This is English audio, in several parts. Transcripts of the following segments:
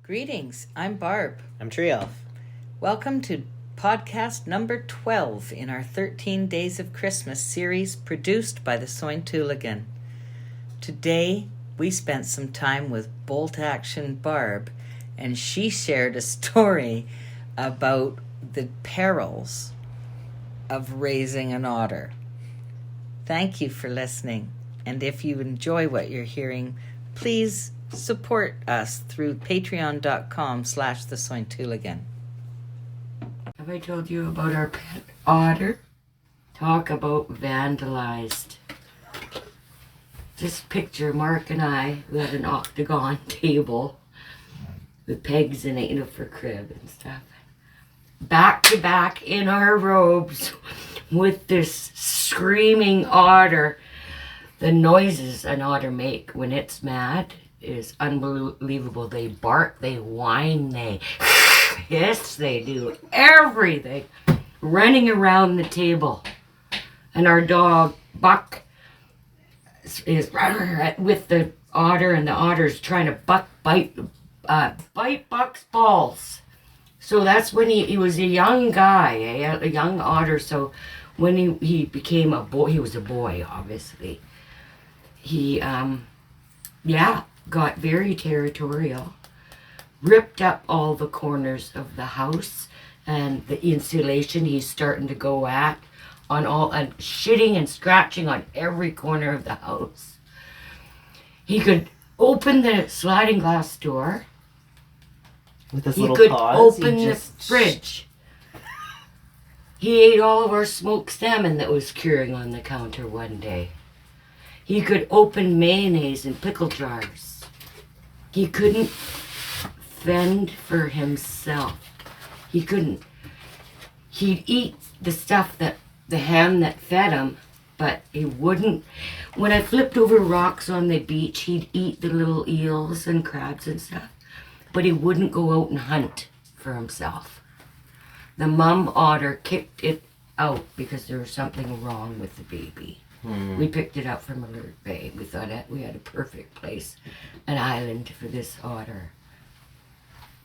Greetings, I'm Barb. I'm Trielf. Welcome to podcast number 12 in our 13 Days of Christmas series produced by the Sointuligan. Today, we spent some time with Bolt Action Barb, and she shared a story about the perils of raising an otter. Thank you for listening, and if you enjoy what you're hearing, please support us through patreon.com/thesointuligan. Have I told you about our pet otter? Talk about vandalized. Just picture Mark and I, who had an octagon table with pegs in it, for crib and stuff. Back to back in our robes with this screaming otter. The noises an otter make when it's mad is unbelievable. They bark, they whine, they hiss, they do everything, running around the table. And our dog Buck is with the otter, and the otter's trying to bite Buck's balls. So that's when he was a young guy, a young otter. So when he became a boy, he was a boy, obviously. He got very territorial, ripped up all the corners of the house, and the insulation he's starting to go at on all, and shitting and scratching on every corner of the house. He could open the sliding glass door. With his He little could paws, open the fridge. He ate all of our smoked salmon that was curing on the counter one day. He could open mayonnaise in pickle jars. He couldn't fend for himself. He couldn't. He'd eat the stuff that the hand that fed him, but he wouldn't. When I flipped over rocks on the beach, he'd eat the little eels and crabs and stuff, but he wouldn't go out and hunt for himself. The mom otter kicked it out because there was something wrong with the baby. We picked it up from Alert Bay. We thought we had a perfect place, an island for this otter.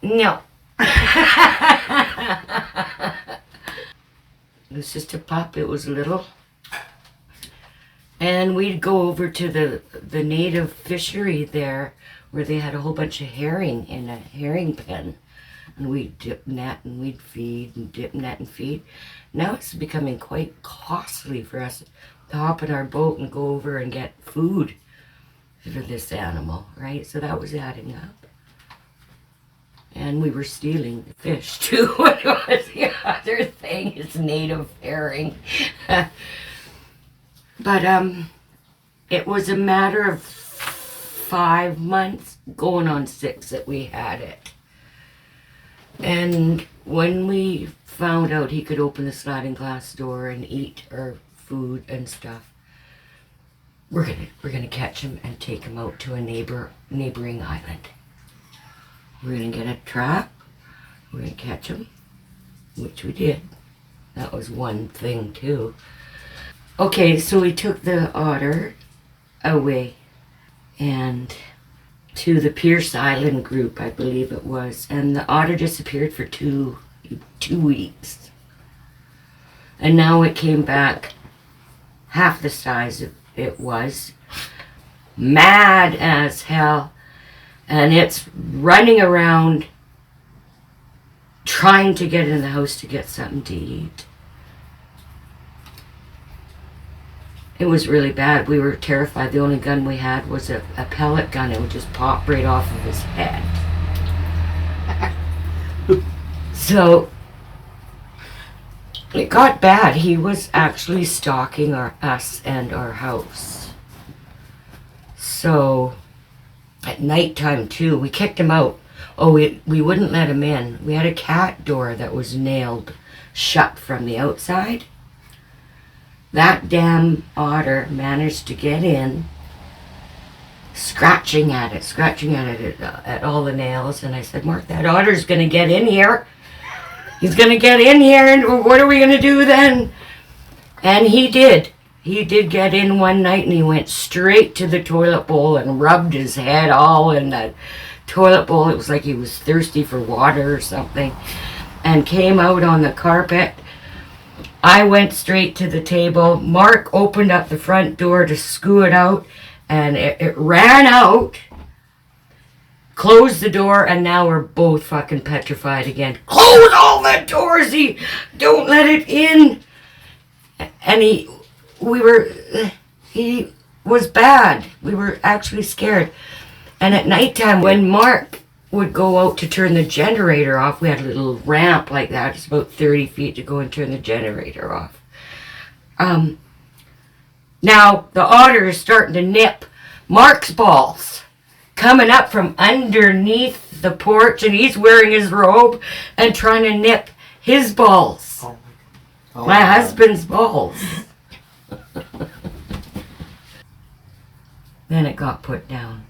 No. It was just a pup. It was little. And we'd go over to the native fishery there, where they had a whole bunch of herring in a herring pen. And we'd dip net and we'd feed and dip net and feed. Now it's becoming quite costly for us to hop in our boat and go over and get food for this animal, right? So that was adding up. And we were stealing the fish too. What was the other thing? Is native herring. But it was a matter of 5 months, going on 6, that we had it. And when we found out he could open the sliding glass door and eat our food and stuff, we're gonna catch him and take him out to a neighboring island. We're gonna get a trap. We're gonna catch him, which we did. That was one thing too. Okay, so we took the otter away and to the Pierce Island group, I believe it was, and the otter disappeared for two weeks. And now it came back half the size it was, mad as hell, and it's running around trying to get in the house to get something to eat. It was really bad. We were terrified. The only gun we had was a pellet gun. It would just pop right off of his head. So it got bad. He was actually stalking us and our house. So at nighttime too, we kicked him out. Oh, we wouldn't let him in. We had a cat door that was nailed shut from the outside. That damn otter managed to get in, scratching at it, at all the nails. And I said, Mark, that otter's going to get in here. He's going to get in here, and what are we going to do then? And he did. He did get in one night and he went straight to the toilet bowl and rubbed his head all in the toilet bowl. It was like he was thirsty for water or something, and came out on the carpet. I went straight to the table. Mark opened up the front door to scoot out, and it ran out, closed the door, and now we're both fucking petrified again. Close all the doors! Don't let it in! And he was bad. We were actually scared. And at nighttime, when Mark would go out to turn the generator off, we had a little ramp like that. It's about 30 feet to go and turn the generator off. Now, the otter is starting to nip Mark's balls, coming up from underneath the porch, and he's wearing his robe and trying to nip his balls. My husband's balls. Then it got put down.